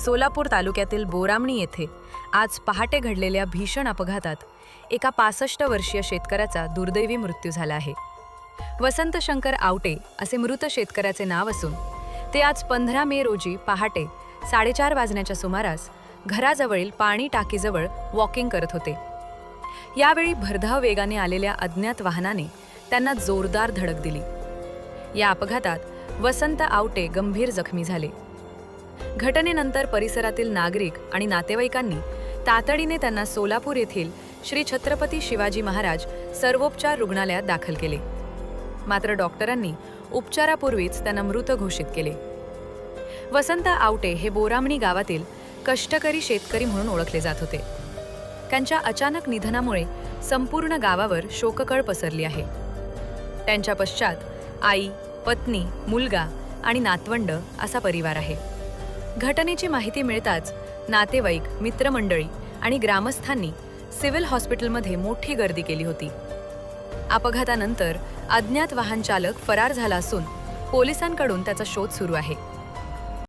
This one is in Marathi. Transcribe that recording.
सोलापूर तालुक्यातील बोरामणी येथे आज पहाटे घडलेल्या भीषण अपघातात एका 65 वर्षीय शेतकऱ्याचा दुर्दैवी मृत्यू झाला आहे। वसंत शंकर आवटे असे मृत शेतकऱ्याचे नाव असून ते आज 15 मे रोजी पहाटे 4:30 वाजण्याच्या सुमारास घराजवळील पाणी टाकीजवळ वॉकिंग करत होते। यावेळी भरधाव वेगाने आलेल्या अज्ञात वाहनाने त्यांना जोरदार धडक दिली। या अपघातात वसंत आवटे गंभीर जखमी झाले। घटनेनंतर परिसरातील नागरिक आणि नातेवाईकांनी तातडीने त्यांना सोलापूर येथील श्री छत्रपती शिवाजी महाराज सर्वोपचार रुग्णालयात दाखल केले। मात्र डॉक्टरांनी उपचारापूर्वीच त्यांना मृत घोषित केले। वसंत आवटे हे बोरामणी गावातील कष्टकरी शेतकरी म्हणून ओळखले जात होते। त्यांच्या अचानक निधनामुळे संपूर्ण गावावर शोककळ पसरली आहे। त्यांच्या पश्चात आई, पत्नी, मुलगा आणि नातवंड असा परिवार आहे। घटनेची माहिती मिळताच नातेवाईक, मित्रमंडळी आणि ग्रामस्थांनी सिव्हिल हॉस्पिटलमध्ये मोठी गर्दी केली होती। अपघातानंतर अज्ञात वाहन चालक फरार झाला असून पोलिसांकडून त्याचा शोध सुरू आहे।